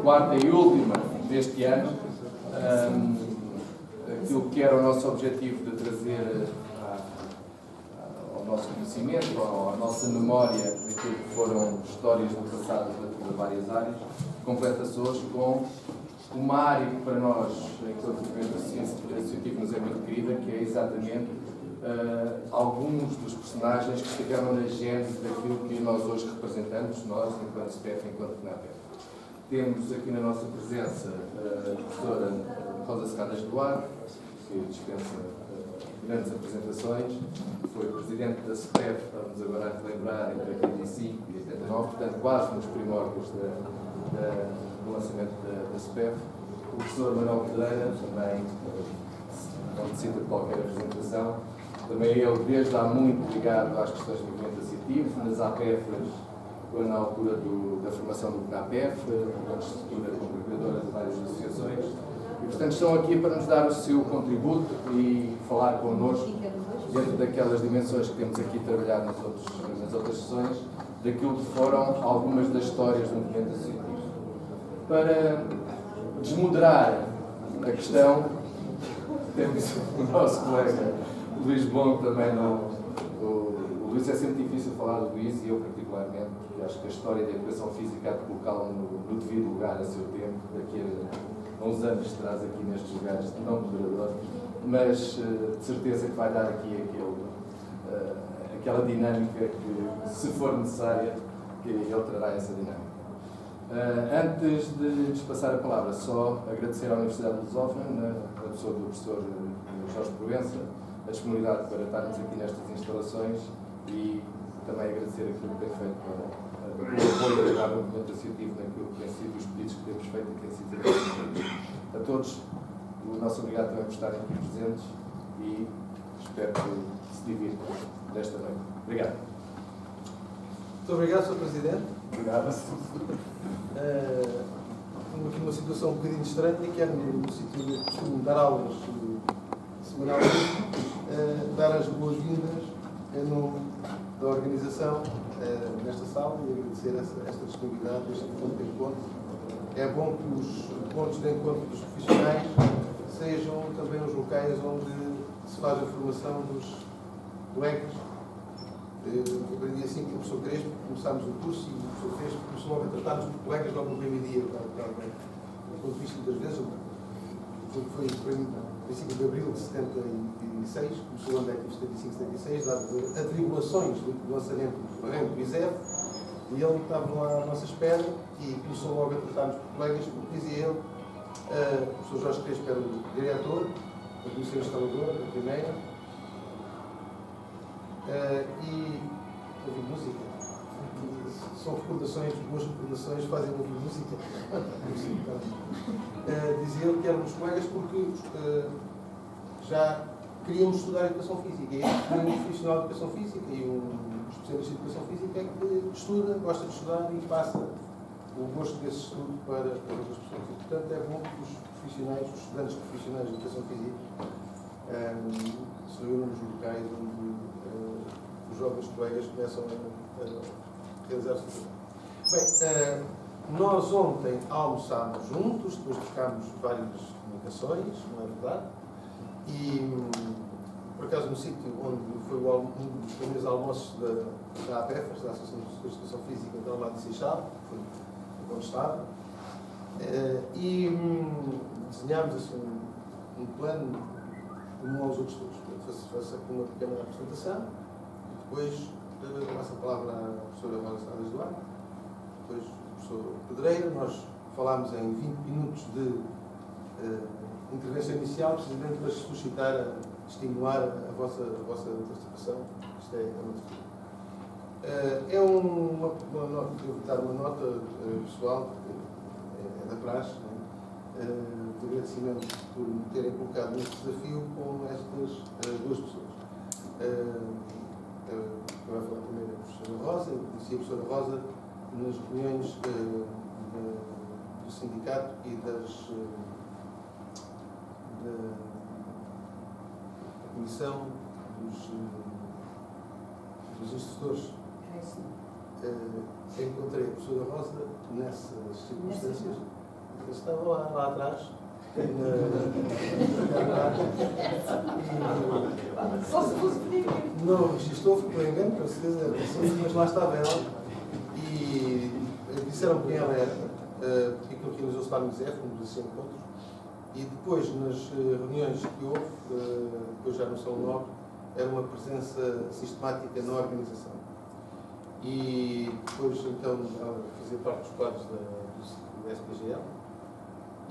quarta e última deste ano. Aquilo que era o nosso objetivo de trazer ao nosso conhecimento, à nossa memória, aquilo que foram histórias do passado de várias áreas, completa-se hoje com uma área que para nós, enquanto movimento associativo, nos é muito querida, que é exatamente alguns dos personagens que estiveram na gênese daquilo que nós hoje representamos, nós, enquanto SPEF, enquanto CNAPEF. Temos aqui na nossa presença a professora Rosa Serradas Duarte, que dispensa grandes apresentações, foi presidente da SPEF, vamos agora relembrar, entre 85 e 89, portanto, quase nos primórdios do lançamento da SPEF. O professor Manuel Pedreira, também não necessita de qualquer apresentação, também ele, desde há muito, ligado às questões do movimento associativo, nas APEFs, na altura da formação do CNAPEF, quando se estrutura como colaboradora de várias associações, e, portanto, estão aqui para nos dar o seu contributo e falar connosco, dentro daquelas dimensões que temos aqui trabalhado nas outras sessões, daquilo que foram algumas das histórias do movimento associativo. Para desmoderar a questão, temos o nosso colega Luís Bom, também o Luís é sempre difícil falar do Luís, e eu particularmente, porque acho que a história da educação física há de colocá-lo no devido lugar a seu tempo, daqui a uns anos traz aqui nestes lugares, não moderador, mas de certeza que vai dar aqui aquela dinâmica que, se for necessária, que ele trará essa dinâmica. Antes de lhes passar a palavra, só agradecer à Universidade de Lusófona, na pessoa do professor Jorge Proença, a disponibilidade para estarmos aqui nestas instalações, e também agradecer aquilo que tem feito para o apoio ao movimento associativo naquilo que tem sido os pedidos que temos feito e que têm sido feitos. A todos, o nosso obrigado também por estarem aqui presentes, e espero que se divirtam desta noite. Obrigado. Muito obrigado, Sr. Presidente. Obrigado. Estamos aqui numa situação um bocadinho estranha, que é no sítio onde costumo dar aulas semanalmente, dar as boas-vindas em nome da organização nesta sala, e agradecer esta disponibilidade, este ponto de encontro. É bom que os pontos de encontro dos profissionais sejam também os locais onde se faz a formação dos colegas. Eu aprendi assim com o professor Crespo, começámos o curso, e o professor Crespo começou logo a tratar-nos por colegas logo no primeiro dia, do ponto de vista das vezes. Foi princípio de abril de 76, começou o ano de 75, 76, dado atribulações do lançamento do ISEF, e ele estava lá à nossa espera e começou logo a tratar-nos por colegas, porque dizia ele, o professor Jorge Crespo era o diretor, a comissão instaladora, a primeira, e ouvi música. São recordações, boas recordações, fazem ouvir música. Dizia ele que éramos colegas porque já queríamos estudar Educação Física. E um profissional de Educação Física e um especialista de Educação Física é que estuda, gosta de estudar e passa o gosto desse estudo para outras pessoas. E, portanto, é bom que os profissionais, os estudantes profissionais de Educação Física se reúnam nos locais onde os jovens colegas começam a realizar o seu trabalho. Bem, nós ontem almoçámos juntos, depois trocámos várias comunicações, não é verdade? E, por acaso, no sítio onde foi um dos primeiros almoços da APEF, da Associação de Educação Física, então lá de Seixal, foi onde estava, e desenhámos assim, um plano comum aos outros todos. Faça uma pequena apresentação, depois passa a palavra à professora Rosa Serradas Duarte, depois o professor Pedreira. Nós falámos em 20 minutos de intervenção inicial, precisamente para suscitar, estimular a vossa participação. Isto é uma nota, eu vou dar uma nota pessoal, que é da praxe, de agradecimento por me terem colocado neste desafio com estas duas pessoas. Eu vou falar primeiro a professora Rosa. Eu conheci a professora Rosa nas reuniões do sindicato e da comissão dos instrutores. Encontrei a professora Rosa nessas circunstâncias Eu estava lá atrás. Só se fosse pequeno. Não, estou por engano, com certeza, mas lá estava ela. E disseram quem ela era, porque aquilo que organizou-se lá no ISEF, nos encontros. E depois, nas reuniões que houve, depois já no Salão Nobre, era uma presença sistemática na organização. E depois, então, ela fazia parte dos quadros do SPGL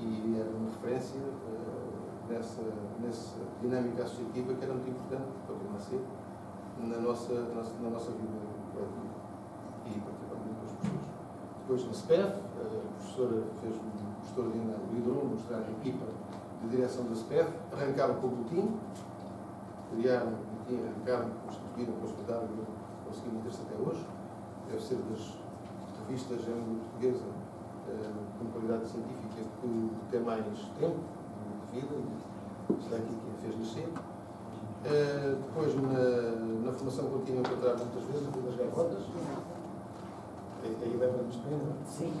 e era uma referência nessa dinâmica associativa que era muito importante para o nascer na nossa vida coletiva e particularmente com os professores. Depois, na SPEF, a professora fez um extraordinário, liderou uma extraordinária equipa de direção da SPEF, arrancaram com o boletim, criaram o boletim, arrancaram, constituíram, consolidaram e conseguiram manter-se até hoje. Deve ser das revistas em língua portuguesa com qualidade científica que tem mais tempo de vida, e está aqui quem a fez nascer. Depois, na formação contínua, encontraram muitas vezes a das gaivotas. Aí leva-nos bem, não é? Sim.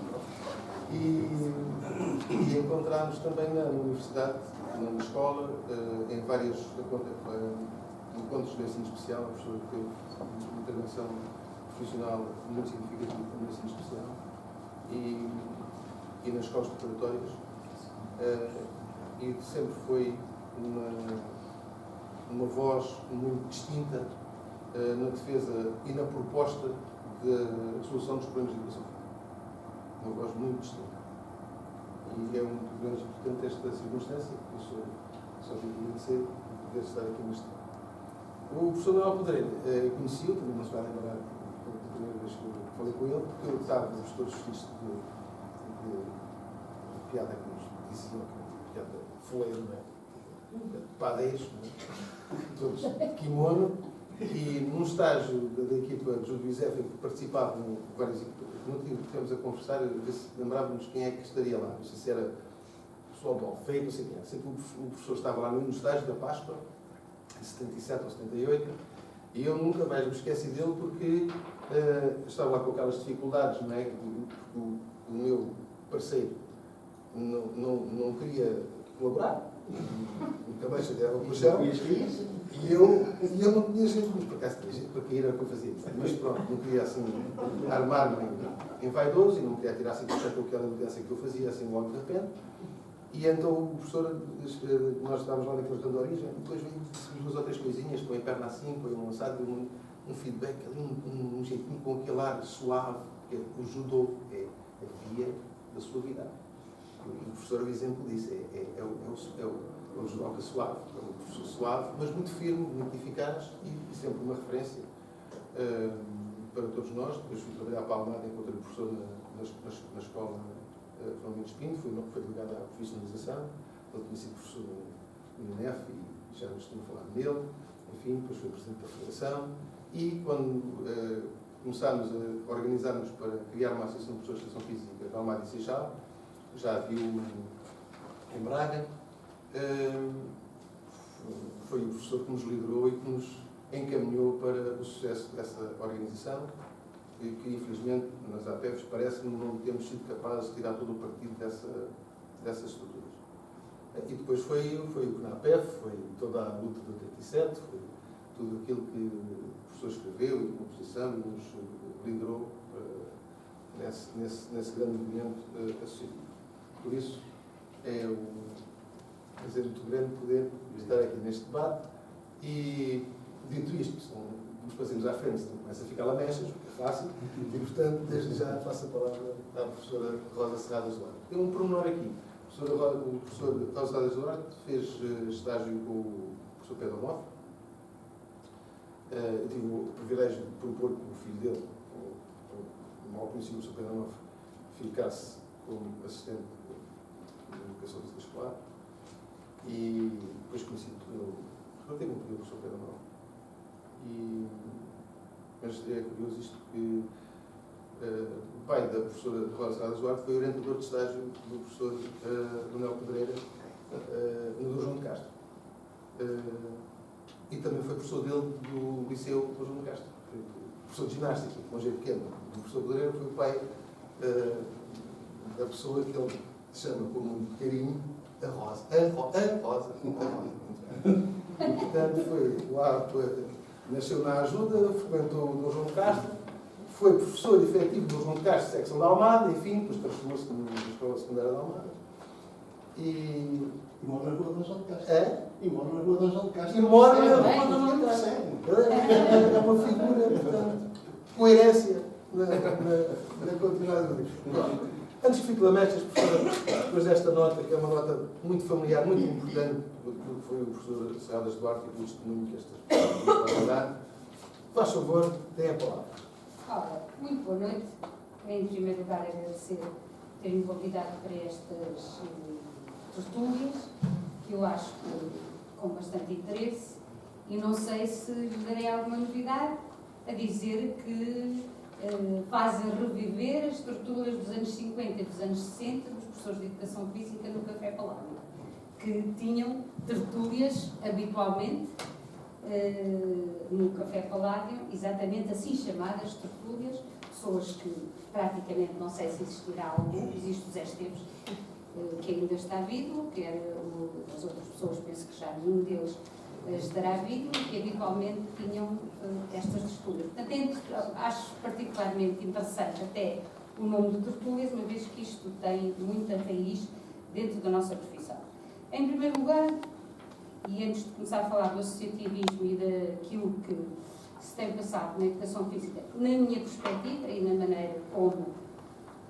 E encontramos também na universidade, na escola, em vários encontros de ensino especial. A professora teve uma intervenção profissional muito significativa no ensino especial e nas escolas preparatórias. E sempre foi uma voz muito distinta na defesa e na proposta de solução dos problemas de educação. Uma voz muito distinta. E é muito grande e importante esta circunstância, que eu só tenho que agradecer por poder estar aqui neste tempo. O professor Manuel Pedreira conheci-o, também não se vai lembrar da primeira vez que eu falei com ele, porque eu estávamos todos vestidos de piada que nos diziam, piada foleira, não é? De padeiros, não é? Todos de kimono. E num estágio da equipa de Júlio Isef, em que participavam várias equipas, não tivemos a conversar, a ver se lembrávamos quem é que estaria lá. Não sei se era o pessoal do Alfeito, não sei quem era. Sei que o professor estava lá no estágio da Páscoa, em 77 ou 78, e eu nunca mais me esqueci dele porque estava lá com aquelas dificuldades, não é? O meu parceiro não queria colaborar, nunca mais se dava para o chão. E eu não tinha jeito, mas por acaso tinha jeito para cair, era o que eu fazia. Mas pronto, não queria assim armar-me em vaidoso e não queria tirar assim com aquela evidência que eu fazia assim logo de repente. E então o professor, nós estávamos lá naquele canto de origem, depois veio duas ou três coisinhas, põe a perna assim, põe um lançado, um feedback ali, um jeitinho com aquele ar suave, porque o judô é a via da suavidade. O professor é o exemplo disso, é o judoca suave, é um professor suave, mas muito firme, muito eficaz e sempre uma referência para todos nós. Depois fui trabalhar para a Almada, encontrei o professor na escola João Mendes Pinto, foi ligado à profissionalização. Ele tinha sido professor no INEF e já nos tinha falado nele. Enfim, depois foi presidente da Federação. E quando começámos a organizar-nos para criar uma associação de professores de educação física da Almada e Seixal, já havia em Braga. Foi o professor que nos liderou e que nos encaminhou para o sucesso dessa organização, que infelizmente nas APEVs parece-me não temos sido capazes de tirar todo o partido dessas estruturas. E depois foi o CNAPEF, foi toda a luta do 37, foi tudo aquilo que o professor escreveu e de composição e nos liderou nesse grande movimento associativo. Por isso, é um prazer muito grande poder estar aqui neste debate e, dito isto, nos passemos à frente, não começa a ficar lamechas, porque é fácil, e, portanto, desde já passo a palavra à professora Rosa Serradas Duarte. Tem um pormenor aqui. O professor Rosa Serradas Duarte fez estágio com o professor Pedro Onofre. Eu tive o privilégio de propor que o filho dele, o mal conhecido professor Pedro Onofre, ficasse como assistente de educação física escolar. E depois conheci eu tenho um professor Pedro Onofre. Mas é curioso isto que o pai da professora Rosa Serradas Duarte foi orientador de estágio do professor Manuel Pedreira no Dom João de Castro. E também foi professor dele do Liceu Dom João de Castro. Foi professor de ginástica, com um jeito pequeno. O professor Pedreira foi o pai da pessoa que ele chama com muito carinho a Rosa. A Rosa. E, portanto, foi lá, nasceu na Ajuda, frequentou o Dom João de Castro, foi professor efetivo do Dom João de Castro, secção da Almada, enfim, depois transformou-se na Escola Secundária da Almada. E mora na Rua Dom João de Castro. É? E mora na Rua Dom João de Castro. E mora na Rua Dom João de Castro. É uma figura, portanto, coerência na continuidade do livro. Antes que fique lamestas, professora, depois desta nota, que é uma nota muito familiar, muito importante, porque foi o professor Serradas Duarte e o testemunho que estas pessoas vão dar, faz favor, tem a palavra. Ora, muito boa noite. Em primeiro lugar, agradecer ter-me convidado para estas tertúlias, que eu acho que com bastante interesse, e não sei se lhes darei alguma novidade a dizer que fazem reviver as tertúlias dos anos 50 e dos anos 60 dos professores de Educação Física no Café Paládio, que tinham tertúlias habitualmente no Café Paládio, exatamente assim chamadas tertúlias, pessoas que praticamente, não sei se existirá algum, existe o Zé Esteves, que ainda está vivo, que as outras pessoas, penso que já nenhum deles estará vivo, que habitualmente tinham estas tertúlias. Portanto, acho particularmente interessante até o nome de tertúlias, uma vez que isto tem muita raiz dentro da nossa profissão. Em primeiro lugar, e antes de começar a falar do associativismo e daquilo que se tem passado na educação física, na minha perspectiva e na maneira como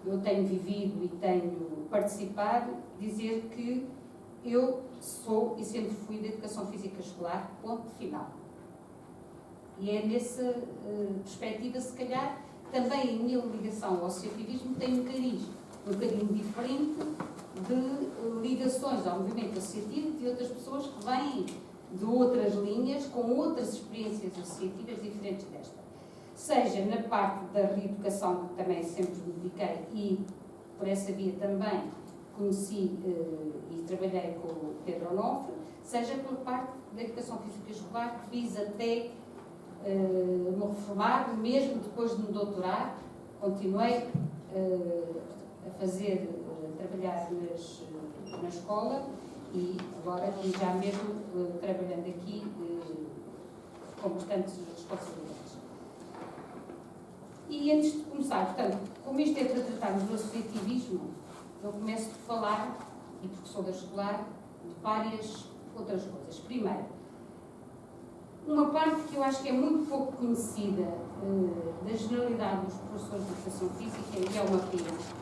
eu tenho vivido e tenho participado, dizer que eu sou e sempre fui da educação física escolar, ponto final. E é nessa perspectiva, se calhar, que também a minha ligação ao associativismo tem um cariz um bocadinho diferente de ligações ao movimento associativo de outras pessoas que vêm de outras linhas, com outras experiências associativas diferentes desta. Seja na parte da reeducação, que também sempre me dediquei, e por essa via também conheci e trabalhei com o Pedro Onofre, seja por parte da educação física escolar, que fiz até me reformar, mesmo depois de me doutorar, continuei a trabalhar na escola e agora já mesmo trabalhando aqui com bastantes responsabilidades. E antes de começar, portanto, como isto é para tratarmos do associativismo, eu começo por falar, e porque sou da escolar, de várias outras coisas. Primeiro, uma parte que eu acho que é muito pouco conhecida da generalidade dos professores de educação física, e é uma pena.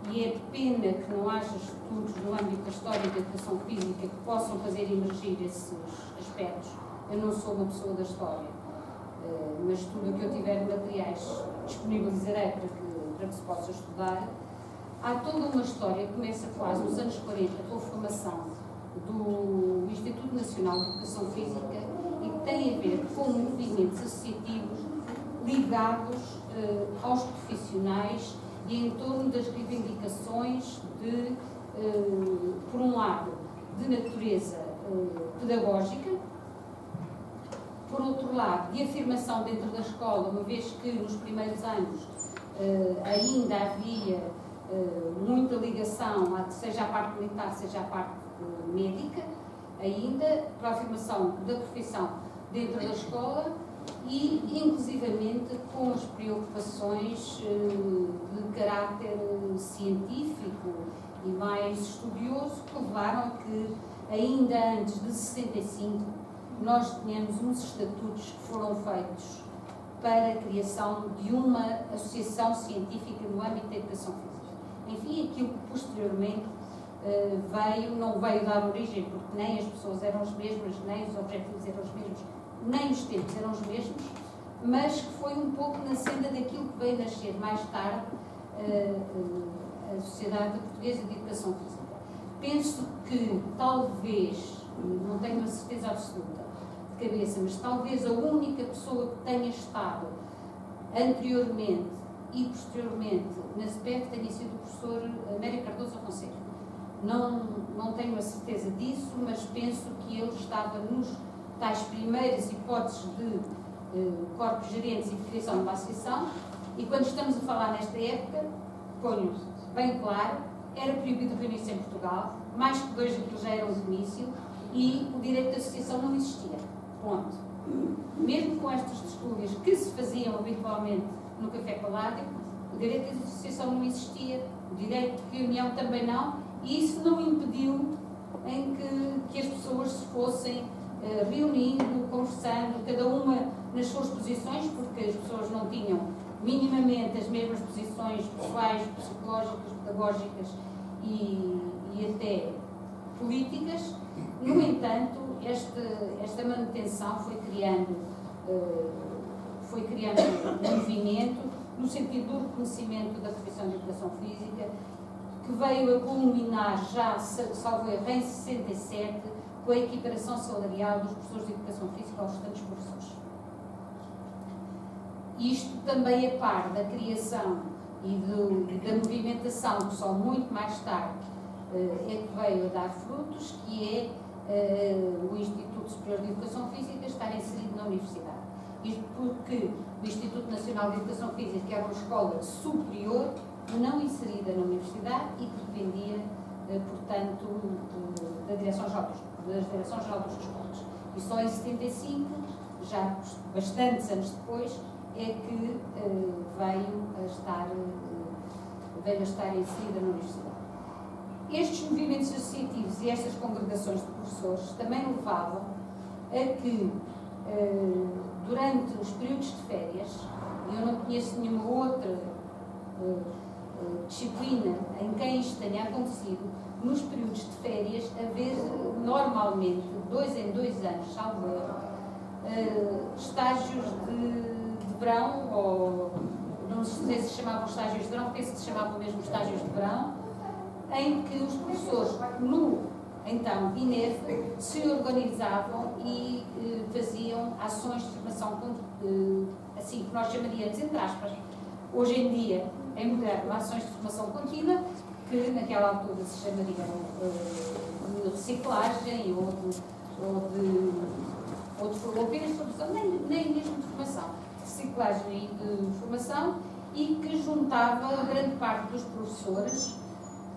E é pena que não haja estudos no âmbito da história da educação física que possam fazer emergir esses aspectos. Eu não sou uma pessoa da história, mas tudo o que eu tiver de materiais disponibilizarei para que se possa estudar. Há toda uma história que começa quase nos anos 40 com a formação do Instituto Nacional de Educação Física e que tem a ver com movimentos associativos ligados aos profissionais e em torno das reivindicações de, por um lado, de natureza pedagógica, por outro lado, de afirmação dentro da escola, uma vez que nos primeiros anos ainda havia muita ligação, seja a parte militar, seja a parte médica, ainda para a afirmação da profissão dentro da escola e, inclusivamente, com as preocupações de caráter científico e mais estudioso que levaram a que, ainda antes de 65, nós tínhamos uns estatutos que foram feitos para a criação de uma associação científica no âmbito da educação física. Enfim, aquilo que posteriormente não veio dar origem, porque nem as pessoas eram as mesmas, nem os objetivos eram os mesmos, nem os tempos eram os mesmos, mas que foi um pouco na senda daquilo que veio nascer mais tarde a Sociedade Portuguesa de Educação Física. Penso que talvez, não tenho a certeza absoluta de cabeça, mas talvez a única pessoa que tenha estado anteriormente e posteriormente na CPEF tenha sido o professor Américo Cardoso Afonseca. Não tenho a certeza disso, mas penso que ele estava nos tais primeiras hipóteses de corpos gerentes e de criação de uma associação, e quando estamos a falar nesta época, ponho bem claro, era proibido reunir-se em Portugal, mais que 2 aquilo já era um comício, e o direito de associação não existia. Ponto. Mesmo com estas tertúlias que se faziam habitualmente no Café Paládio, o direito de associação não existia, o direito de reunião também não, e isso não impediu em que as pessoas se fossem reunindo, conversando, cada uma nas suas posições, porque as pessoas não tinham minimamente as mesmas posições pessoais, psicológicas, pedagógicas e até políticas. No entanto, esta manutenção foi criando um movimento no sentido do reconhecimento da profissão de educação física, que veio a culminar já, salvo erro, em 67, com a equiparação salarial dos professores de educação física aos restantes professores. Isto também é par da criação e da movimentação, que só muito mais tarde é que veio a dar frutos, que é o Instituto Superior de Educação Física estar inserido na universidade. Isto porque o Instituto Nacional de Educação Física era uma escola superior, não inserida na universidade e que dependia, portanto, das Direções-Geral das Escolas. E só em 75, já bastantes anos depois, é que veio a estar inserida na universidade. Estes movimentos associativos e estas congregações de professores também levavam a que, durante os períodos de férias, e eu não conheço nenhuma outra disciplina em que isto tenha acontecido, nos períodos de férias, haver normalmente, 2 em 2 anos, salvo erro, estágios de verão, ou não sei se chamavam estágios de verão, penso que se chamavam mesmo estágios de verão, em que os professores, então, INEF, se organizavam e faziam ações de formação, assim que nós chamaríamos, entre aspas, hoje em dia, em moderno, ações de formação contínua, que naquela altura se chamariam de reciclagem ou apenas de formação, nem mesmo de formação, reciclagem e de formação, e que juntava grande parte dos professores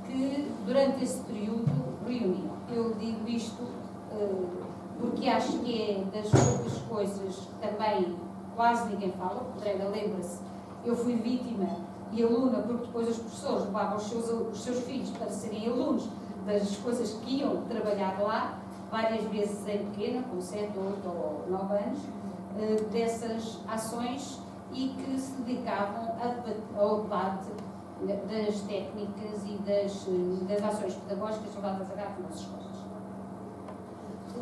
que durante esse período reuniam. Eu digo isto porque acho que é das poucas coisas que também quase ninguém fala. O Pedreira lembra-se, eu fui vítima e aluna porque depois os professores levavam os seus filhos para serem alunos das coisas que iam trabalhar lá, várias vezes em pequena, com 7, 8 ou 9 anos, dessas ações, e que se dedicavam ao debate das técnicas e das ações pedagógicas levadas a cabo nas escolas.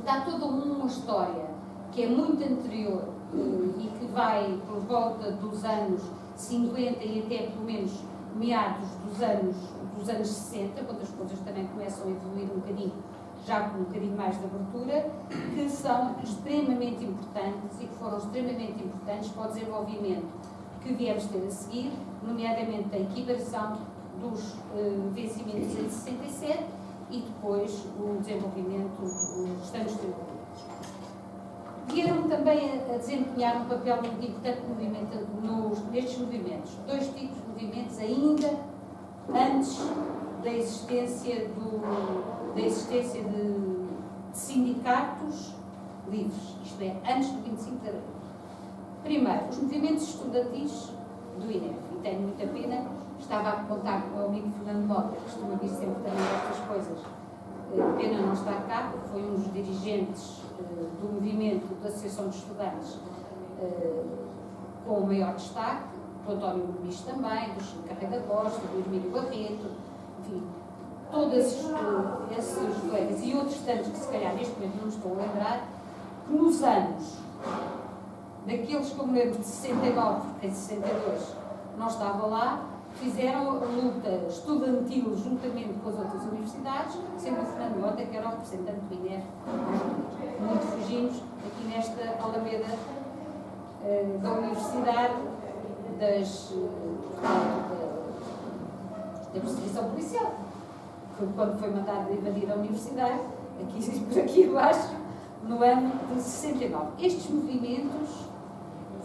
Há toda uma história que é muito anterior e que vai por volta dos anos 50 e até pelo menos meados dos anos 60, quando as coisas também começam a evoluir um bocadinho, já com um bocadinho mais de abertura, que são extremamente importantes e que foram extremamente importantes para o desenvolvimento que viemos ter a seguir, nomeadamente a equiparação dos vencimentos em 67 e depois o desenvolvimento dos restantes desenvolvimentos. Vieram também a desempenhar um papel muito importante nestes movimentos, 2 tipos de movimentos ainda antes da existência de sindicatos livres, isto é, antes do 25 de abril. Primeiro, os movimentos estudantis do INEF, e tenho muita pena, estava a contar com o meu amigo Fernando Mota, que costuma vir sempre também estas coisas, pena não estar cá, porque foi um dos dirigentes do movimento da Associação de Estudantes com o maior destaque, do António Gomes também, do Chico Carreira Costa, do Hermínio Barreto, enfim, todos esses colegas e outros tantos que se calhar neste momento não me estou a lembrar, que nos anos daqueles que eu me lembro de 69, porque em 62 não estava lá, fizeram a luta estudantil juntamente com as outras universidades, sendo o Fernando Mota, que era o representante do INEF, muito fugimos aqui nesta alameda da Universidade da perseguição policial, quando foi mandado invadir a Universidade, por aqui abaixo, no ano de 69. Estes movimentos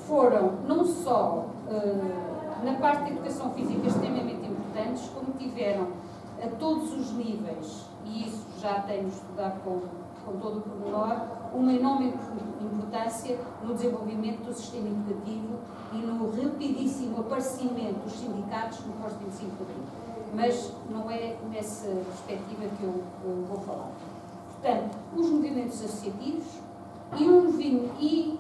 foram não só na parte da educação física extremamente importantes, como tiveram a todos os níveis, e isso já tenho estudado com todo o pormenor, uma enorme importância no desenvolvimento do sistema educativo e no rapidíssimo aparecimento dos sindicatos no pós-25 de abril. Mas não é nessa perspectiva que eu vou falar. Portanto, os movimentos associativos e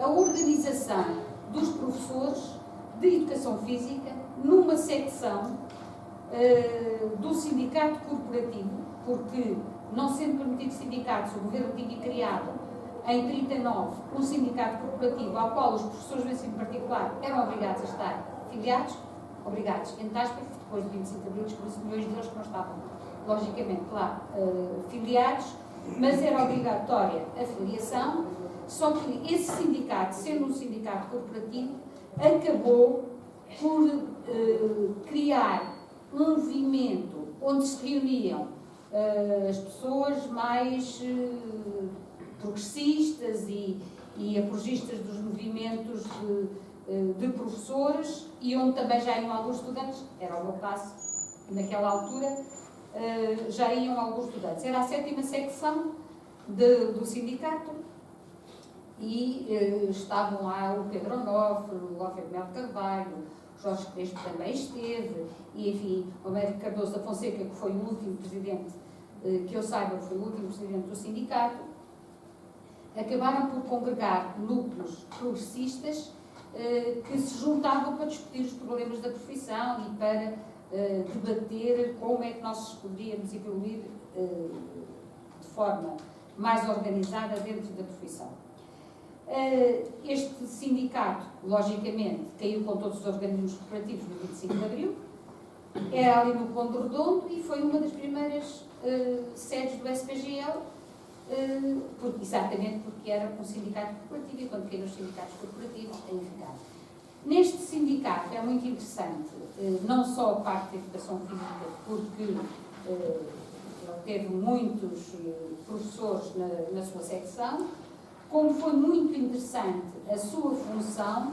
a organização dos professores de Educação Física numa secção do sindicato corporativo, porque, não sendo permitido sindicatos, o governo tinha criado em 39 um sindicato corporativo ao qual os professores do ensino particular eram obrigados a estar filiados, obrigados, entre aspas, depois de 25 de abril, descobriu-se milhões deles que não estavam, logicamente, lá filiados, mas era obrigatória a filiação, só que esse sindicato, sendo um sindicato corporativo, acabou por criar um movimento onde se reuniam as pessoas mais progressistas e apologistas dos movimentos de professores e onde também já iam alguns estudantes, era o meu caso naquela altura, já iam alguns estudantes. Era a 7ª secção do sindicato e estavam lá o Pedro Onofre, o Gófio Melo Carvalho, o Jorge Crespo também esteve, e enfim, o Américo Cardoso da Fonseca, que foi o último presidente, que eu saiba, foi o último presidente do sindicato, acabaram por congregar núcleos progressistas que se juntavam para discutir os problemas da profissão e para debater como é que nós poderíamos evoluir de forma mais organizada dentro da profissão. Este sindicato, logicamente, caiu com todos os organismos corporativos no 25 de abril, era ali no Conde Redondo e foi uma das primeiras sedes do SPGL, exatamente porque era um sindicato corporativo e quando caíram os sindicatos corporativos, aí ficaram. Neste sindicato é muito interessante, não só a parte da educação física, porque ele teve muitos professores na sua secção, como foi muito interessante a sua função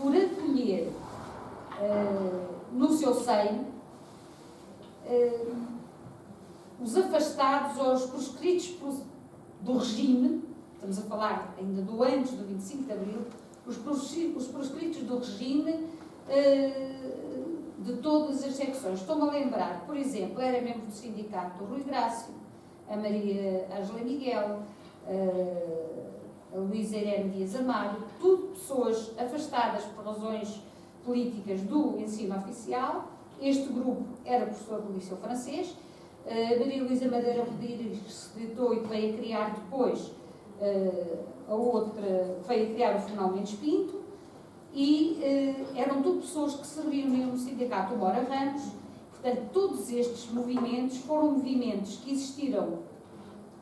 por acolher no seu seio os afastados ou os proscritos do regime, estamos a falar ainda do antes do 25 de abril, os proscritos do regime de todas as secções. Estou-me a lembrar, por exemplo, era membro do sindicato Rui Grácio, a Maria Ângela Miguel, a Luísa Irene Dias Amado, tudo pessoas afastadas por razões políticas do ensino oficial. Este grupo era professor do Liceu Francês. Maria Luísa Madeira Rodrigues se editou e veio a criar depois a outra, veio a criar o Fernão Mendes Pinto, e eram tudo pessoas que se reuniam no sindicato Mora Ramos. Portanto, todos estes movimentos foram movimentos que existiram.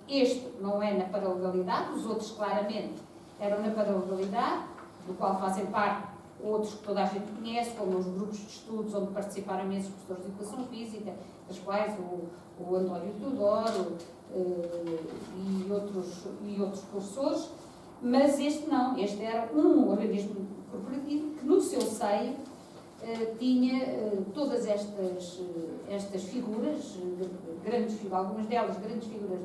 Este não é na paralegalidade, os outros claramente eram na paralegalidade, do qual fazem parte outros que toda a gente conhece, como os grupos de estudos onde participaram imensos professores de Educação Física, das quais o António Teodoro e outros professores, mas este não, este era um organismo corporativo que no seu seio tinha todas estas figuras, algumas delas grandes figuras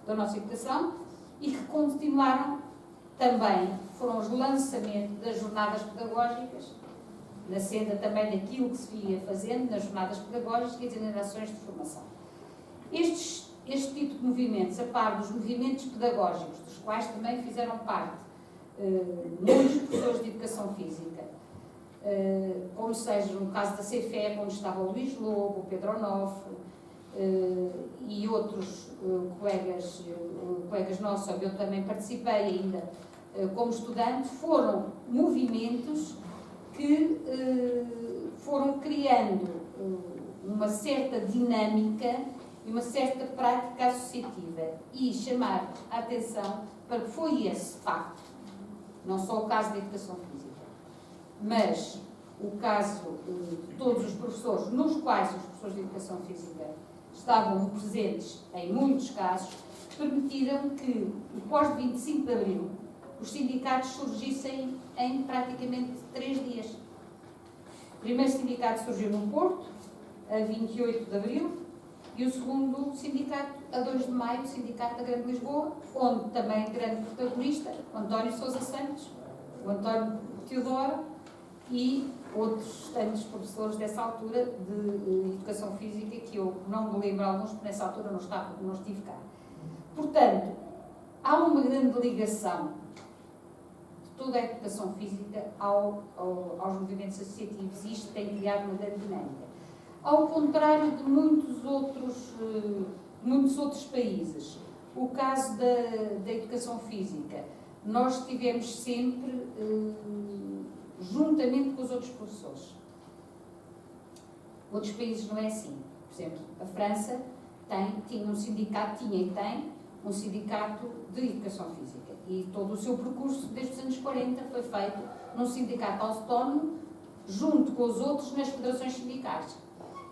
da nossa educação, e que continuaram também, foram os lançamentos das jornadas pedagógicas, na senda também daquilo que se ia fazendo nas jornadas pedagógicas e nas ações de formação. Este tipo de movimentos, a par dos movimentos pedagógicos, dos quais também fizeram parte muitos professores de Educação Física, como seja no caso da CFE, onde estava o Luís Lobo, o Pedro Onofre, e outros colegas nossos, eu também participei ainda como estudante, foram movimentos que foram criando uma certa dinâmica e uma certa prática associativa, e chamar a atenção para que foi esse facto, não só o caso da Educação Física, mas o caso de todos os professores, nos quais os professores de Educação Física estavam presentes em muitos casos, permitiram que, após 25 de abril, os sindicatos surgissem em praticamente 3 dias. O primeiro sindicato surgiu no Porto, a 28 de abril, E o segundo sindicato, a 2 de maio, o Sindicato da Grande Lisboa, onde também grande protagonista, o António Sousa Santos, o António Teodoro e outros tantos professores dessa altura de Educação Física, que eu não me lembro alguns, porque nessa altura não estive cá. Portanto, há uma grande ligação de toda a Educação Física aos movimentos associativos, e isto tem criado uma grande dinâmica. Ao contrário de muitos outros países, o caso da Educação Física, nós estivemos sempre juntamente com os outros professores. Outros países não é assim. Por exemplo, a França tinha um sindicato, tinha e tem um sindicato de Educação Física. E todo o seu percurso, desde os anos 40, foi feito num sindicato autónomo, junto com os outros nas federações sindicais.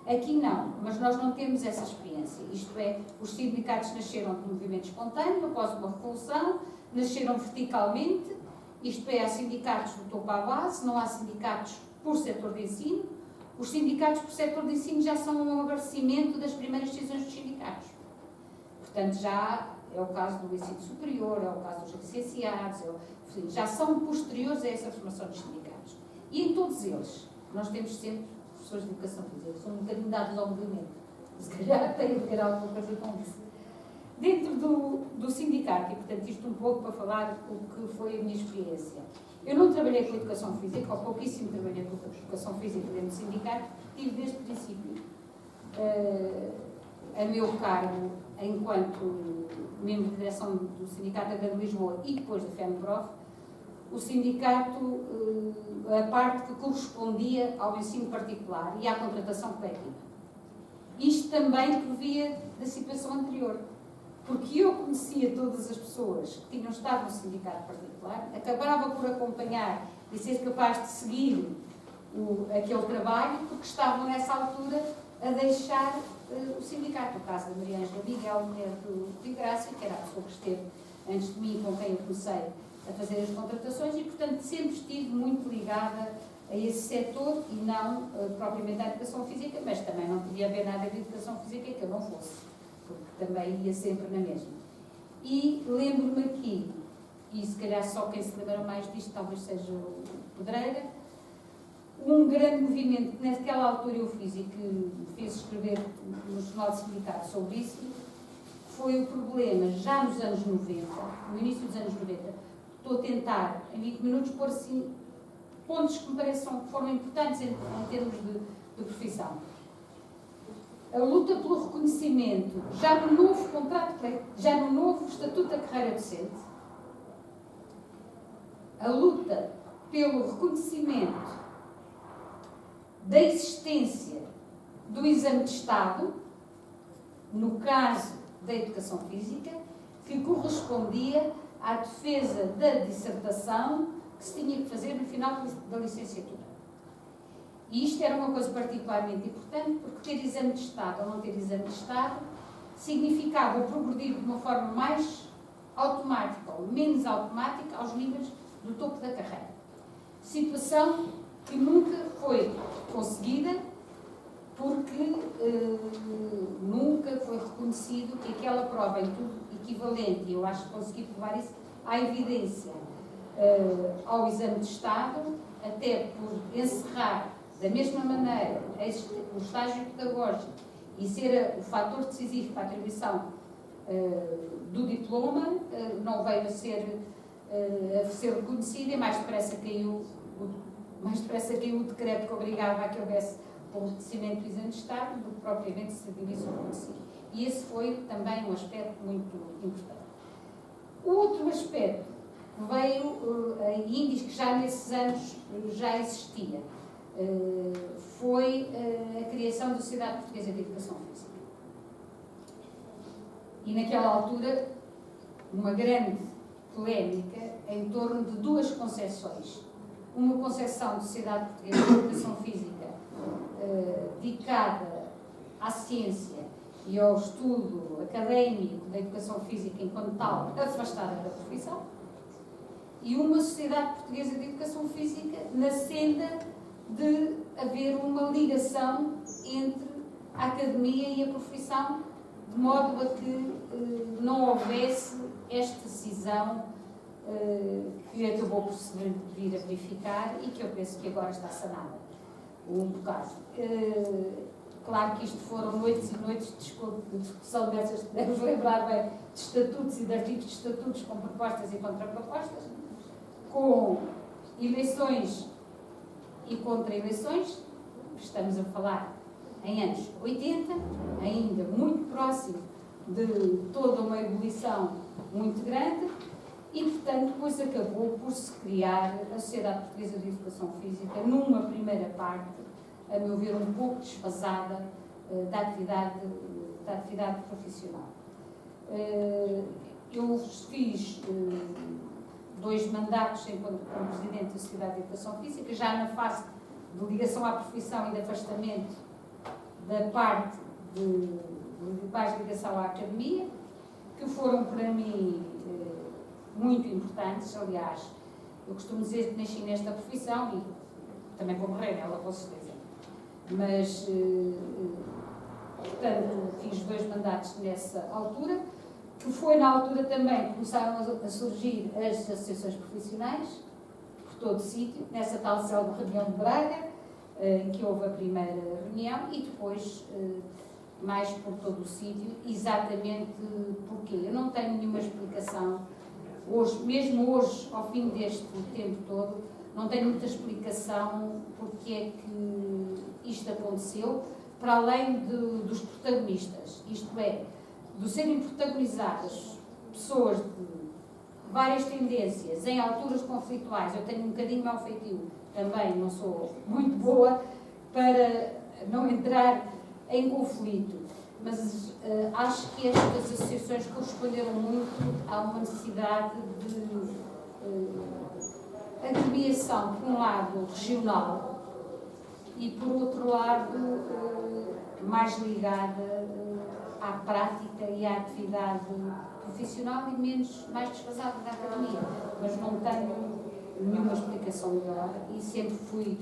Aqui não, mas nós não temos essa experiência. Isto é, os sindicatos nasceram de movimento espontâneo, após uma revolução, nasceram verticalmente, isto é, há sindicatos do topo à base, não há sindicatos por setor de ensino. Os sindicatos por setor de ensino já são um abastecimento das primeiras decisões dos sindicatos. Portanto, já é o caso do ensino superior, é o caso dos licenciados, já são posteriores a essa formação dos sindicatos. E em todos eles, nós temos sempre professores de educação física, são um bocadinho dados ao movimento. Se calhar tem a ver alguma coisa com isso. Dentro do sindicato, e portanto isto um pouco para falar o que foi a minha experiência. Eu não trabalhei com educação física, ou pouquíssimo trabalhei com educação física dentro do sindicato, tive desde o princípio a meu cargo enquanto membro de direção do Sindicato da Grande Lisboa e depois da FEMPROF, o sindicato, a parte que correspondia ao ensino particular e à contratação coletiva. Isto também provia da situação anterior, porque eu conhecia todas as pessoas que tinham estado no sindicato particular, acabava por acompanhar e ser capaz de seguir aquele trabalho, porque estavam nessa altura a deixar o sindicato. O caso da Maria Ângela Miguel, mulher do Rui Graça, que era a pessoa que esteve antes de mim, com quem eu comecei a fazer as contratações, e portanto sempre estive muito ligada a esse setor e não propriamente à educação física, mas também não podia haver nada de educação física que eu não fosse, porque também ia sempre na mesma. E lembro-me aqui, e se calhar só quem se lembra mais disto talvez seja o Pedreira, um grande movimento que naquela altura eu fiz e que me fez escrever no Jornal de Sindicato sobre isso, foi o problema, já nos anos 90, no início dos anos 90, estou a tentar, em 20 minutos, pôr assim pontos que me pareçam que foram importantes em termos de profissão. A luta pelo reconhecimento, já no novo contrato, já no novo Estatuto da Carreira Docente, a luta pelo reconhecimento da existência do exame de Estado, no caso da educação física, que correspondia à defesa da dissertação que se tinha que fazer no final da licenciatura. E isto era uma coisa particularmente importante, porque ter exame de Estado ou não ter exame de Estado significava progredir de uma forma mais automática ou menos automática aos níveis do topo da carreira. Situação que nunca foi conseguida, porque nunca foi reconhecido que aquela prova em tudo equivalente, e eu acho que consegui provar isso, à evidência ao exame de Estado, até por encerrar da mesma maneira o estágio pedagógico e ser o fator decisivo para a atribuição do diploma, não veio a ser reconhecido, e mais depressa caiu o decreto que obrigava a que houvesse o reconhecimento do exame de Estado do que propriamente se isso reconhecia. E esse foi também um aspecto muito importante. O outro aspecto veio, e diz que já nesses anos já existia, foi a criação da Sociedade Portuguesa de Educação Física. E naquela altura, uma grande polémica em torno de duas concepções. Uma concepção de Sociedade Portuguesa de Educação Física dedicada à ciência e ao estudo académico da educação física enquanto tal, afastada da profissão, e uma Sociedade Portuguesa de Educação Física na senda de haver uma ligação entre a academia e a profissão, de modo a que não houvesse esta cisão que acabou por se vir a verificar e que eu penso que agora está sanada um bocado. Claro que isto foram noites e noites de discussão dessas, devemos lembrar bem, de estatutos e de artigos de estatutos com propostas e contrapropostas, com eleições e contra-eleições. Estamos a falar em anos 80, ainda muito próximo de toda uma ebulição muito grande, e, portanto, depois acabou por se criar a Sociedade Portuguesa de Educação Física numa primeira parte, a meu ver, um pouco desfasada da atividade profissional. Eu fiz 2 mandatos como Presidente da Sociedade de Educação Física, já na fase de ligação à profissão e de afastamento da parte de mais ligação à academia, que foram para mim muito importantes. Aliás, eu costumo dizer que nasci nesta profissão e também vou morrer nela, com certeza. Mas, portanto, fiz 2 mandatos nessa altura, que foi na altura também que começaram a surgir as associações profissionais, por todo o sítio, nessa tal célebre reunião de Braga, em que houve a primeira reunião, e depois mais por todo o sítio, exatamente porque eu não tenho nenhuma explicação, hoje, mesmo hoje, ao fim deste tempo todo, não tenho muita explicação porque é que isto aconteceu, para além dos protagonistas, isto é, de serem protagonizadas pessoas de várias tendências, em alturas conflituais. Eu tenho um bocadinho mau feitio, também não sou muito boa para não entrar em conflito, mas acho que estas associações corresponderam muito a uma necessidade de agremiação, por um lado, regional, e por outro lado, mais ligada à prática e à atividade profissional e mais desfasada da academia. Mas não tenho nenhuma explicação melhor e sempre fui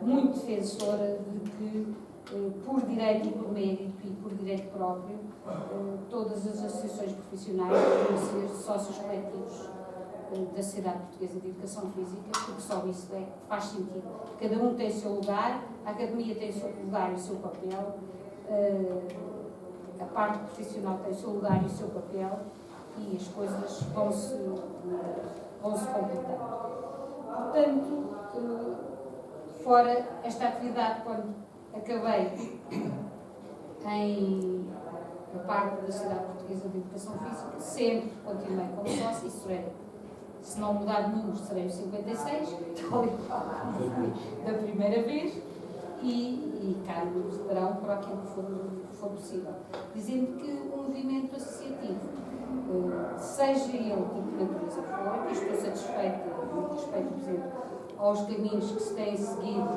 muito defensora de que, por direito e por mérito e por direito próprio, todas as associações profissionais devem ser sócios coletivos da Sociedade Portuguesa de Educação Física, porque só isso faz sentido. Cada um tem o seu lugar, a academia tem o seu lugar e o seu papel, a parte profissional tem o seu lugar e o seu papel, e as coisas vão-se completando. Portanto, fora esta atividade, quando acabei na parte da Sociedade Portuguesa de Educação Física, sempre continuei como sócio, isso é, se não mudar de números, serei o 56, tal e qual como fui da primeira vez, e cá nos darão para aquilo que for possível. Dizendo que o movimento associativo, seja ele de que natureza for, e estou satisfeita, no respeito, por exemplo, aos caminhos que se têm seguido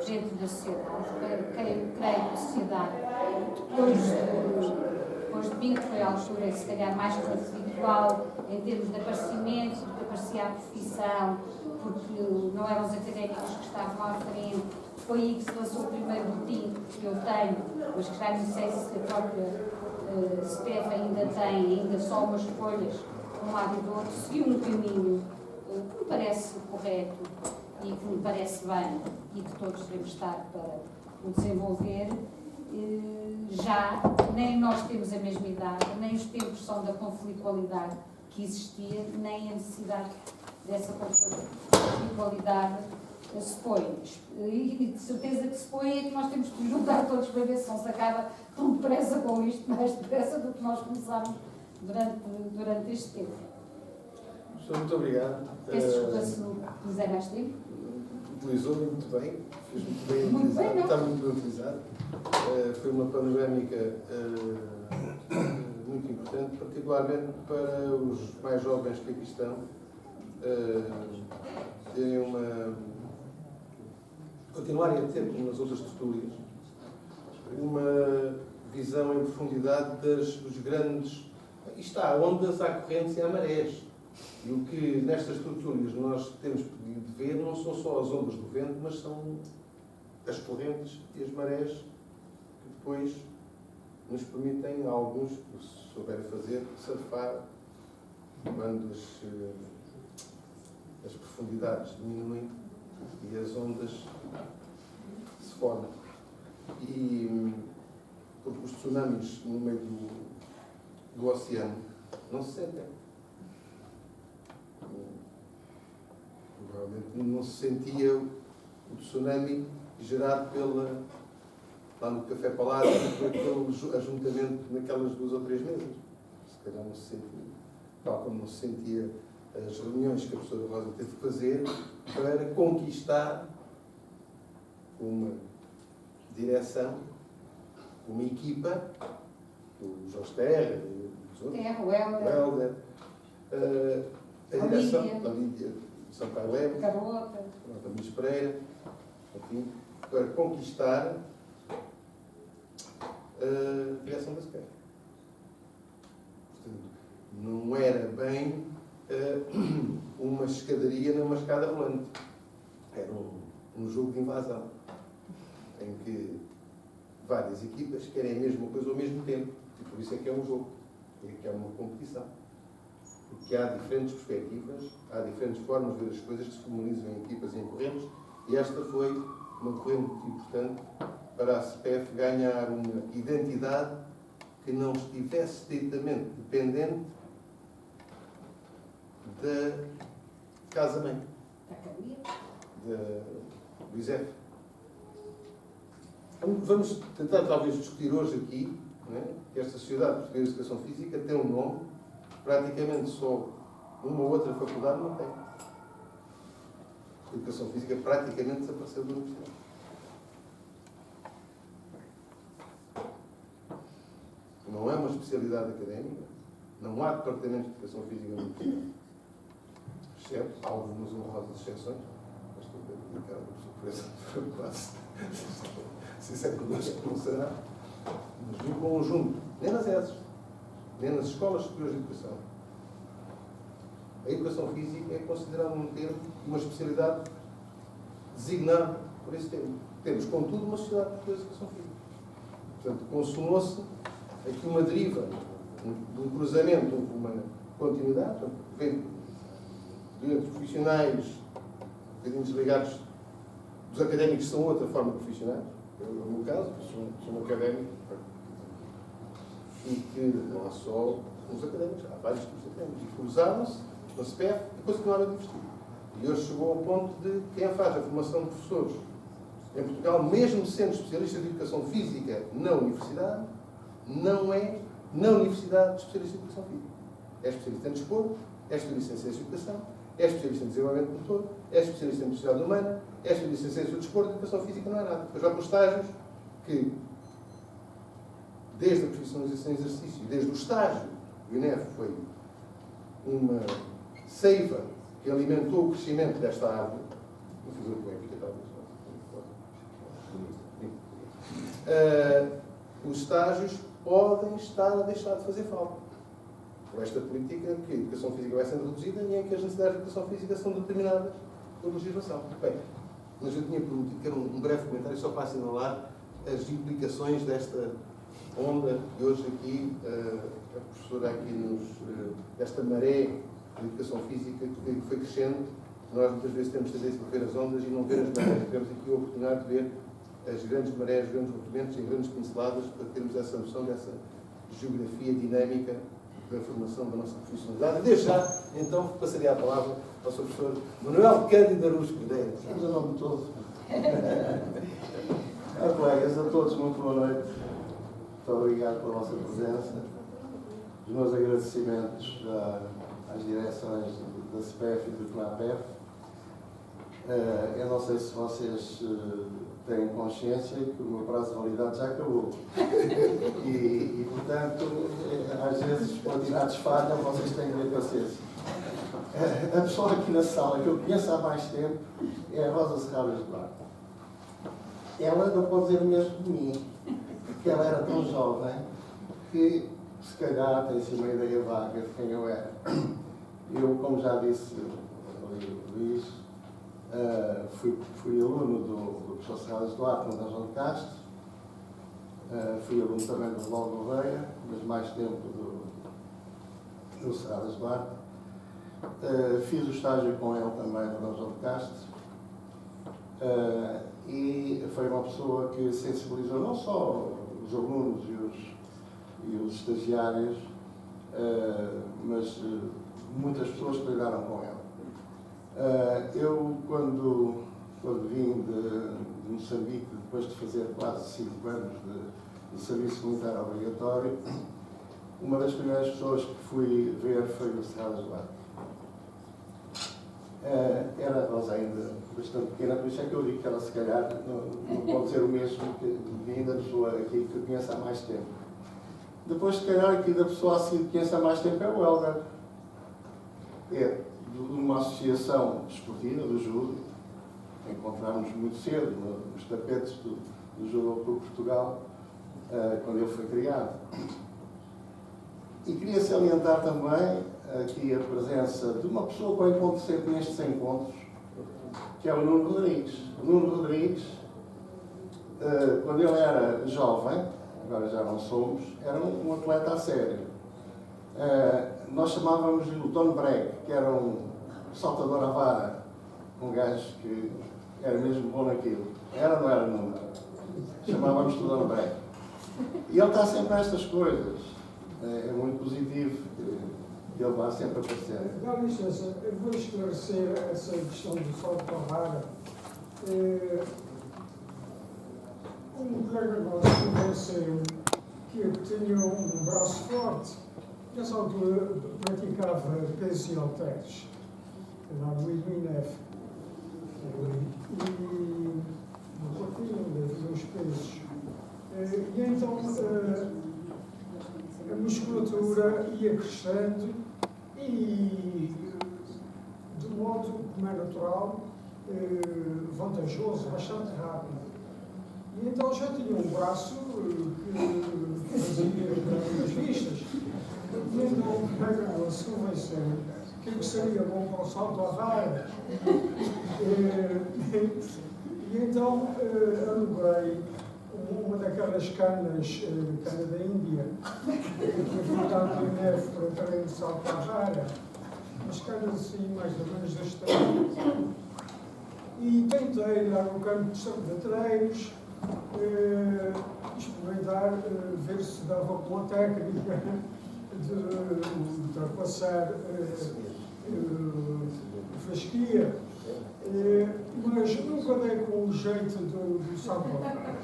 dentro da sociedade, creio que a sociedade, depois de mim, que foi a altura, se calhar, mais conflitual, em termos de aparecimento, de que aparecia a profissão, porque não eram os académicos que estavam lá à frente. Foi aí que se lançou o primeiro boletim que eu tenho, mas que já não sei se a própria CPF ainda tem, ainda só umas folhas de um lado e do outro. Seguiu um caminho que me parece correto e que me parece bem e que todos devemos estar para o desenvolver. Já nem nós temos a mesma idade, nem os tempos são da conflitualidade que existia, nem a necessidade dessa conflitualidade se põe. E de certeza que se põe é que nós temos que nos juntar todos para ver se não se acaba tão depressa com isto, mais depressa do que nós começámos durante este tempo. Professor, muito obrigado. Peço desculpa se não quiser mais tempo. Utilizou muito bem, fez muito bem Muito utilizado, bem, não? está muito bem utilizado. Foi uma panorâmica muito importante, particularmente para os mais jovens que aqui estão, terem continuarem a ter, como nas outras tertúlias, uma visão em profundidade dos grandes... Isto há ondas, há correntes e há marés. E o que nestas tertúlias nós temos podido ver não são só as ondas do vento, mas são as correntes e as marés depois nos permitem, alguns, que souberem fazer, surfar quando as profundidades diminuem e as ondas se formam. E porque os tsunamis no meio do oceano não se sentem. Provavelmente não se sentia o tsunami gerado lá no Café Palácio, pelo ajuntamento naquelas 2 ou 3 mesas. Se calhar não se sentia. Tal como não se sentia as reuniões que a professora Rosa teve que fazer para conquistar uma direção, uma equipa, o Jorge Terra, o Helder, a direção, a Lídia Sampaio Leme, Carlota, a Luís Pereira, enfim, para conquistar a direção da SPEF. Portanto, não era bem uma escadaria nem uma escada rolante. Era um jogo de invasão, em que várias equipas querem a mesma coisa ao mesmo tempo. E por isso é que é um jogo, é que é uma competição. Porque há diferentes perspectivas, há diferentes formas de ver as coisas que se comunizam em equipas e em correntes, e esta foi uma corrente muito importante para a CPF ganhar uma identidade que não estivesse estritamente dependente da casa-mãe, da academia. do ISEF. Vamos tentar talvez discutir hoje aqui, não é, que esta Sociedade Portuguesa de Educação Física tem um nome, praticamente só uma ou outra faculdade não tem. A Educação Física praticamente desapareceu da universidade. Não é uma especialidade académica, não há departamento de Educação Física na universidade. Exceto algumas honrosas exceções, mas estou a dedicar a surpresa para quase. Se isso é que não será. Mas no conjunto, nem nas ESES, nem nas escolas superiores de educação, a educação física é considerada um termo, uma especialidade designada por esse termo. Temos, contudo, uma sociedade portuguesa de educação física. Portanto, consumou-se aqui uma deriva, um cruzamento, uma continuidade, de profissionais um bocadinho desligados dos académicos, que são outra forma de profissionais. No meu caso, sou um académico, e que não há só os académicos, há vários tipos de académicos, e cruzaram-se na CPF e continuaram a investir. E hoje chegou ao ponto de quem faz a formação de professores em Portugal, mesmo sendo especialista de educação física na universidade, não é na universidade especialista de educação física. É especialista em desporto, é especialista em ciência de educação, é especialista em desenvolvimento motor, é especialista em motricidade humana, é especialista em ciência do desporto, educação física não é nada. Depois vai para os estágios que, desde a profissionalização em exercício, desde o estágio, o INEF foi uma seiva que alimentou o crescimento desta árvore. Vou fazer o poética, talvez. Os estágios podem estar a deixar de fazer falta. Por esta política que a educação física vai sendo reduzida e em que as necessidades de educação física são determinadas por legislação. Bem, mas eu tinha prometido que era um breve comentário só para assinalar as implicações desta onda que hoje aqui, a professora aqui desta maré de educação física que foi crescendo. Nós muitas vezes temos tendência a ver as ondas e não ver as marés. Temos aqui a oportunidade de ver as grandes marés, os grandes movimentos e grandes pinceladas para termos essa noção dessa geografia dinâmica da formação da nossa profissionalidade. Desde já, então, passaria a palavra ao Sr. Professor Manuel Cândido Araújo Cordeiro. Estamos a nome de todos. Colegas, a todos, muito boa noite. Muito obrigado pela vossa presença. Os meus agradecimentos às direções da CPF e do CNAPEF. Eu não sei se vocês têm consciência que o meu prazo de validade já acabou. E portanto, às vezes, quantidades falham, vocês têm que ter paciência. A pessoa aqui na sala que eu conheço há mais tempo é a Rosa Serralhas de Barco. Ela não pode dizer o mesmo de mim, porque ela era tão jovem que, se calhar, tem-se uma ideia vaga de quem eu era. Eu, como já disse o Luís, fui aluno do professor Serralhas de Duarte, no Dom João de Castro. Fui aluno também do Valdo Gouveia, mas mais tempo do Serradas Duarte. Fiz o estágio com ele também no Dom João de Castro. E foi uma pessoa que sensibilizou não só os alunos e os estagiários, mas muitas pessoas que lidaram com ele. Eu, quando vim de Moçambique, depois de fazer quase 5 anos de serviço militar obrigatório, uma das primeiras pessoas que fui ver foi o Serradas Duarte. Era a Rosa ainda bastante pequena, por isso é que eu digo que ela se calhar não pode ser o mesmo que ainda a pessoa aqui que eu conheço há mais tempo. Depois, se calhar, aqui da pessoa assim que conheço há mais tempo é o Helder. É de uma associação desportiva, do judo. Encontramos muito cedo nos tapetes do Judo por Portugal, quando ele foi criado. E queria salientar também aqui a presença de uma pessoa que eu encontro sempre nestes encontros, que é o Nuno Rodrigues. O Nuno Rodrigues, quando ele era jovem, agora já não somos, era um atleta a sério. Nós chamávamos-lhe o Don Breg, que era um saltador à vara, um gajo que era mesmo bom naquilo. Era ou não era, Nuno? Chamávamos-lhe o Don Breg. E ele está sempre a estas coisas. É muito positivo que ele vá sempre aparecer. Dá licença, eu vou esclarecer essa questão do salto à vara. Um colega nosso convenceu que eu tinha um braço forte. Nessa altura praticava pesos e halteres, lá no INEF. E no corpinho havia uns pesos. E então a musculatura ia crescendo e, de modo como é natural, vantajoso, bastante rápido. E então já tinha um braço que fazia as vistas. E então o colega se convenceu que eu seria bom para o salto à vara. E então aluguei uma daquelas canas, cana da Índia, que foi dado no INEF para treino de salto à vara, umas canas assim, mais ou menos deste tamanho. E tentei lá no campo de treinos experimentar, ver se dava com a técnica de ultrapassar fasquia. Mas nunca dei com o jeito do salto à vara.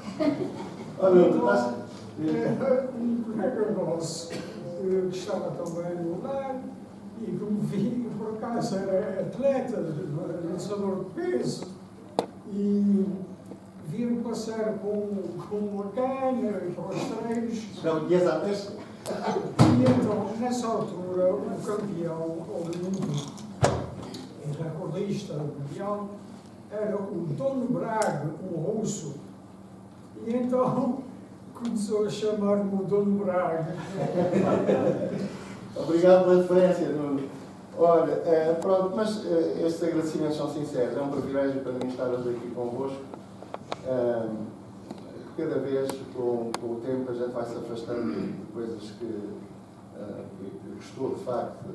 Um colega nosso que estava também no lar e que me vi, por acaso era atleta, lançador de peso, e via-me passar com uma cana para os treinos. Não, dias à testa? E então, nessa altura, o campeão olímpico, o recordista mundial, era o Don Brag, um russo. E então começou a chamar-me o Don Brag. Obrigado pela referência, Nuno. Olha, pronto, mas estes agradecimentos são sinceros. É um privilégio para mim estar hoje aqui convosco. Cada vez, com o tempo, a gente vai se afastando de coisas que gostou, de facto.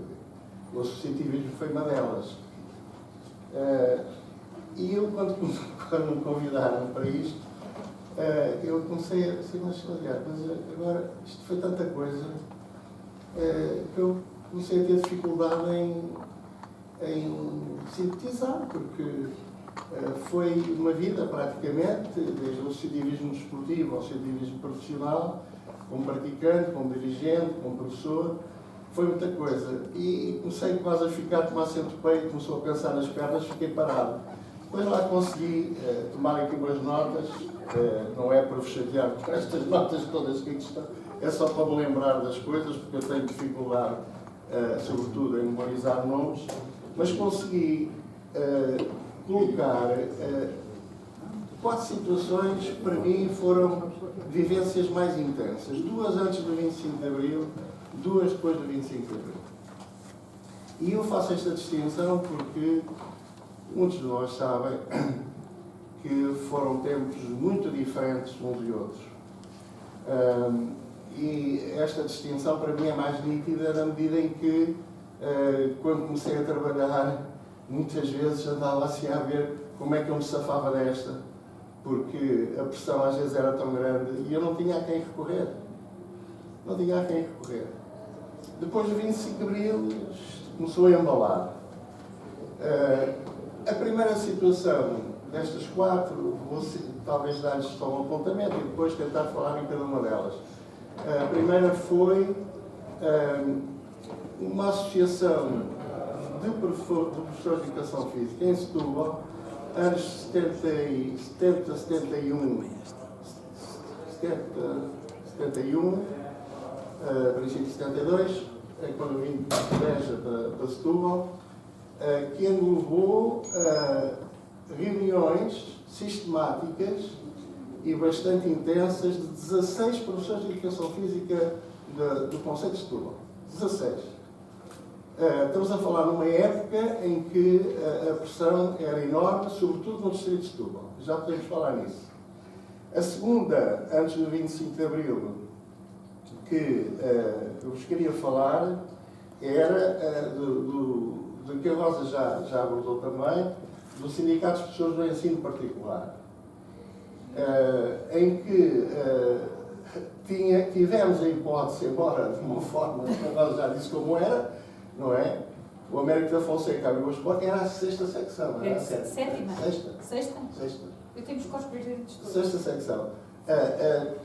O associativismo foi uma delas. E eu, quando me convidaram para isto, eu comecei a dizer, mas agora isto foi tanta coisa que eu comecei a ter dificuldade em sintetizar, porque foi uma vida praticamente, desde o associativismo desportivo ao associativismo profissional, como praticante, como dirigente, como professor, foi muita coisa. E comecei quase a ficar, tomar sempre o peito, começou a cansar nas pernas, fiquei parado. Depois lá consegui tomar aqui umas notas, não é para vos chatear com estas notas todas que aqui estão, é só para me lembrar das coisas, porque eu tenho dificuldade, sobretudo, em memorizar nomes, mas consegui colocar 4 situações que para mim foram vivências mais intensas. 2 antes do 25 de Abril, 2 depois do 25 de Abril. E eu faço esta distinção porque muitos de nós sabem que foram tempos muito diferentes uns e outros. E esta distinção para mim é mais nítida na medida em que, quando comecei a trabalhar, muitas vezes andava assim a ver como é que eu me safava desta, porque a pressão às vezes era tão grande e eu não tinha a quem recorrer. Não tinha a quem recorrer. Depois do 25 de Abril, começou a embalar. A primeira situação destas quatro, vou talvez dar-lhes só um apontamento e depois tentar falar em cada uma delas. A primeira foi uma associação de professores de educação física em Setúbal, anos 71, princípio de 72, quando eu vim de Beja para Setúbal, que englobou reuniões sistemáticas e bastante intensas de 16 professores de educação física do Concelho de Setúbal. 16. Estamos a falar numa época em que a pressão era enorme, sobretudo no distrito de Setúbal. Já podemos falar nisso. A segunda, antes do 25 de Abril, que eu vos queria falar, era do que a Rosa já abordou também, do Sindicato de Professores do Ensino Particular, em que tivemos a hipótese, embora de uma forma, a Rosa já disse como era, não é? O Américo da Fonseca abriu as portas, era a sexta secção, não era? Sétima? Sexta? Eu tenho os corpos presentes todos. Sexta secção.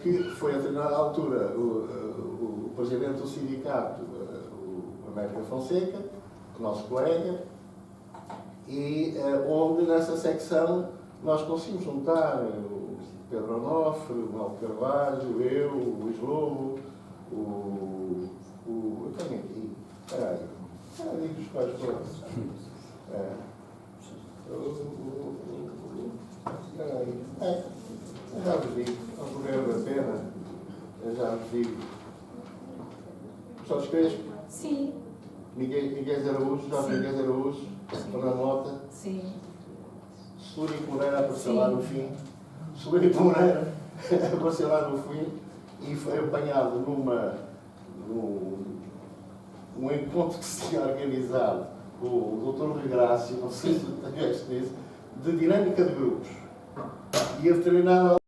Que foi a determinada altura o presidente do sindicato, o Américo da Fonseca, o nosso colega, e onde nessa secção nós conseguimos juntar o Pedro Onofre, o Manuel Carvalho, eu, o Luís Lobo, eu tenho aqui, espera aí, digo os quais foram. Eu já vos digo, ao correr da pena, eu já vos digo. Professor Crespo? Sim. Miguel Araújo, Jorge Miguel Araújo, Dona Mota. Sim. Celúrio Moreira apareceu lá no fim. Celúrio Moreira apareceu lá no fim e foi apanhado num encontro que se tinha organizado com o Dr. Rui Grácio, não sei se tiveste nisso, de dinâmica de grupos. E a determinada